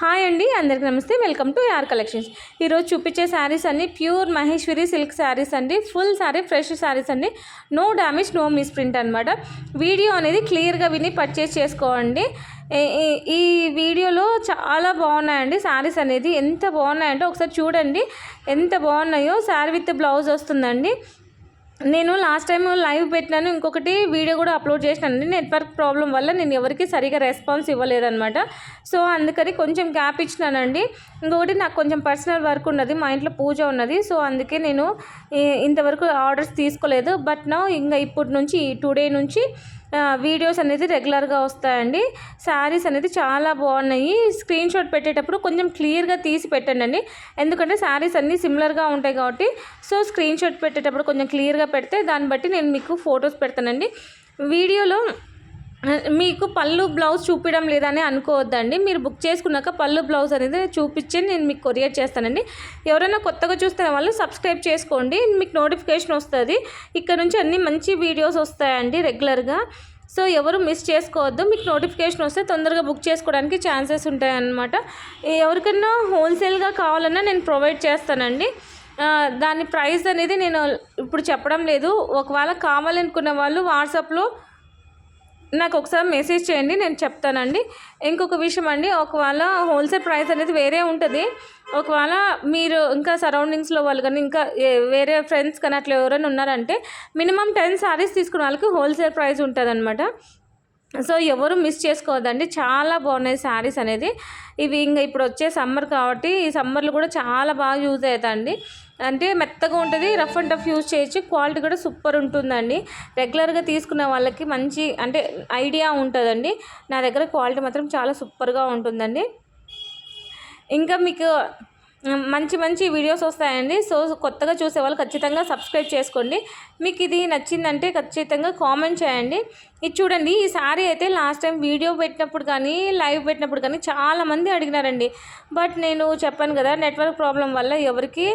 Hi అండి, అందరికీ నమస్తే. వెల్కమ్ టు యార్ కలెక్షన్స్. ఈరోజు చూపించే శారీస్ అన్ని ప్యూర్ మహేశ్వరి సిల్క్ శారీస్ అండి. ఫుల్ శారీ ఫ్రెష్ శారీస్ అండి. No damage, no misprint అనమాట. వీడియో అనేది క్లియర్గా విని పర్చేస్ చేసుకోండి. ఈ వీడియోలో చాలా బాగున్నాయండి శారీస్ అనేది. ఎంత బాగున్నాయంటే ఒకసారి చూడండి ఎంత బాగున్నాయో. శారీ విత్ బ్లౌజ్ వస్తుందండి. నేను లాస్ట్ టైం లైవ్ పెట్టినాను, ఇంకొకటి వీడియో కూడా అప్లోడ్ చేసినానండి. నెట్వర్క్ ప్రాబ్లం వల్ల నేను ఎవరికి సరిగా రెస్పాన్స్ ఇవ్వలేదన్నమాట. సో అందుకని కొంచెం గ్యాప్ ఇచ్చినానండి. ఇంకొకటి నాకు కొంచెం పర్సనల్ వర్క్ ఉన్నది, మా ఇంట్లో పూజ ఉన్నది. సో అందుకే నేను ఇంతవరకు ఆర్డర్స్ తీసుకోలేదు. బట్ నా ఇంకా ఇప్పటి నుంచి టుడే నుంచి వీడియోస్ అనేది రెగ్యులర్గా వస్తాయండి. శారీస్ అనేది చాలా బాగున్నాయి. స్క్రీన్ షాట్ పెట్టేటప్పుడు కొంచెం క్లియర్గా తీసి పెట్టండి, ఎందుకంటే శారీస్ అన్నీ సిమిలర్గా ఉంటాయి కాబట్టి. సో స్క్రీన్ షాట్ పెట్టేటప్పుడు కొంచెం క్లియర్గా పెడితే దాన్ని బట్టి నేను మీకు ఫొటోస్ పెడతానండి. వీడియోలో మీకు పళ్ళు బ్లౌజ్ చూపించడం లేదని అనుకోవద్దండి. మీరు బుక్ చేసుకున్నాక పళ్ళు బ్లౌజ్ అనేది చూపించి నేను మీకు కొరియర్ చేస్తానండి. ఎవరైనా కొత్తగా చూస్తున్న వాళ్ళు సబ్స్క్రైబ్ చేసుకోండి, మీకు నోటిఫికేషన్ వస్తుంది. ఇక్కడ నుంచి అన్ని మంచి వీడియోస్ వస్తాయండి రెగ్యులర్గా. సో ఎవరు మిస్ చేసుకోవద్దు. మీకు నోటిఫికేషన్ వస్తే తొందరగా బుక్ చేసుకోవడానికి ఛాన్సెస్ ఉంటాయన్నమాట. ఎవరికైనా హోల్సేల్గా కావాలన్నా నేను ప్రొవైడ్ చేస్తానండి. దాని ప్రైస్ అనేది నేను ఇప్పుడు చెప్పడం లేదు. ఒకవేళ కావాలనుకున్న వాళ్ళు వాట్సాప్లో నాకు ఒకసారి మెసేజ్ చేయండి, నేను చెప్తానండి. ఇంకొక విషయం అండి, ఒకవేళ హోల్సేల్ ప్రైస్ అనేది వేరే ఉంటుంది. ఒకవేళ మీరు ఇంకా సరౌండింగ్స్లో వాళ్ళు కానీ ఇంకా వేరే ఫ్రెండ్స్ కానీ అట్లా ఎవరైనా ఉన్నారంటే మినిమం 10 శారీస్ తీసుకున్న వాళ్ళకి హోల్సేల్ ప్రైస్ ఉంటుంది అనమాట. సో ఎవరు మిస్ చేసుకోవద్దండి. చాలా బాగున్నాయి శారీస్ అనేది. ఇవి ఇంకా ఇప్పుడు వచ్చే సమ్మర్ కాబట్టి ఈ సమ్మర్లో కూడా చాలా బాగా యూజ్ అవుతాయండి. అంటే మెత్తగా ఉంటుంది, రఫ్ అండ్ టఫ్ యూజ్ చేయొచ్చు. క్వాలిటీ కూడా సూపర్ ఉంటుందండి. రెగ్యులర్గా తీసుకున్న వాళ్ళకి మంచి అంటే ఐడియా ఉంటుందండి. నా దగ్గర క్వాలిటీ మాత్రం చాలా సూపర్గా ఉంటుందండి. ఇంకా మీకు మంచి మంచి వీడియోస్ వస్తాయండి. సో కొత్తగా చూసేవాళ్ళు ఖచ్చితంగా సబ్స్క్రైబ్ చేసుకోండి. మీకు ఇది నచ్చిందంటే ఖచ్చితంగా కామెంట్ చేయండి. ఇది చూడండి, ఈ శారీ అయితే లాస్ట్ టైం వీడియో పెట్టినప్పుడు కానీ లైవ్ పెట్టినప్పుడు కానీ చాలామంది అడిగినారండి. బట్ నేను చెప్పాను కదా, నెట్వర్క్ ప్రాబ్లం వల్ల ఎవరికి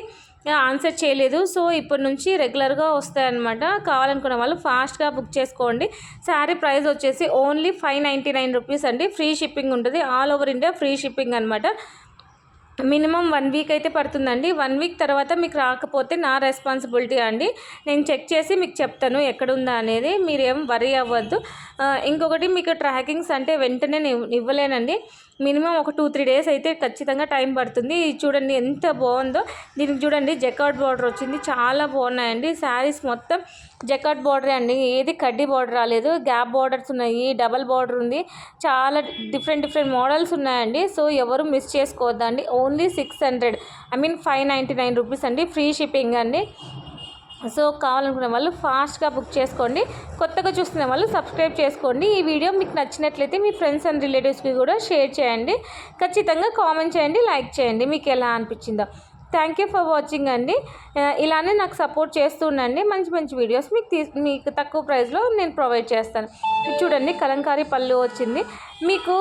ఆన్సర్ చేయలేదు. సో ఇప్పటి నుంచి రెగ్యులర్గా వస్తాయన్నమాట. కావాలనుకున్న వాళ్ళు ఫాస్ట్గా బుక్ చేసుకోండి. శారీ ప్రైస్ వచ్చేసి ఓన్లీ 599 రూపీస్ అండి. ఫ్రీ షిప్పింగ్ ఉంటుంది, all over India free shipping అనమాట. మినిమం 1 వీక్ అయితే పడుతుందండి. 1 వీక్ తర్వాత మీకు రాకపోతే నా రెస్పాన్సిబిలిటీ అండి. నేను చెక్ చేసి మీకు చెప్తాను ఎక్కడుందా అనేది. మీరేం వరీ అవ్వద్దు. ఇంకొకటి మీకు ట్రాకింగ్స్ అంటే వెంటనే ఇవ్వలేనండి. మినిమం ఒక 2-3 డేస్ అయితే ఖచ్చితంగా టైం పడుతుంది. చూడండి ఎంత బాగుందో. దీనికి చూడండి జకార్డ్ బార్డర్ వచ్చింది, చాలా బాగున్నాయండి. శారీస్ మొత్తం జకార్డ్ బార్డరే అండి, ఏది కడ్డీ బార్డర్ రాలేదు. గ్యాప్ బార్డర్స్ ఉన్నాయి, డబల్ బార్డర్ ఉంది, చాలా డిఫరెంట్ మోడల్స్ ఉన్నాయండి. సో ఎవరు మిస్ చేసుకోవద్దండి. ఓన్లీ 599 రూపీస్ అండి. ఫ్రీ షిప్పింగ్ అండి. సో కావాలనుకునే వాళ్ళు ఫాస్ట్గా బుక్ చేసుకోండి. కొత్తగా చూస్తున్న వాళ్ళు సబ్స్క్రైబ్ చేసుకోండి. ఈ వీడియో మీకు నచ్చినట్లయితే మీ ఫ్రెండ్స్ అండ్ రిలేటివ్స్కి కూడా షేర్ చేయండి. ఖచ్చితంగా కామెంట్ చేయండి, లైక్ చేయండి మీకు ఎలా అనిపించిందో. థ్యాంక్ యూ ఫర్ వాచింగ్ అండి. ఇలానే నాకు సపోర్ట్ చేస్తూ ఉండండి. మంచి వీడియోస్ మీకు తక్కువ ప్రైస్లో నేను ప్రొవైడ్ చేస్తాను. చూడండి కలంకారీ పళ్ళు వచ్చింది. మీకు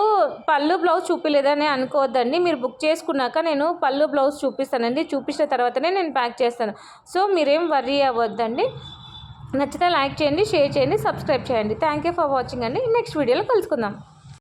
పళ్ళు బ్లౌజ్ చూపించలేదని అనుకోవద్దండి. మీరు బుక్ చేసుకున్నాక నేను పళ్ళు బ్లౌజ్ చూపిస్తానండి. చూపించిన తర్వాతనే నేను ప్యాక్ చేస్తాను. సో మీరేం వర్రీ అవ్వద్దండి. నచ్చితే లైక్ చేయండి, షేర్ చేయండి, సబ్స్క్రైబ్ చేయండి. థ్యాంక్ యూ ఫర్ వాచింగ్ అండి. నెక్స్ట్ వీడియోలో కలుసుకుందాం.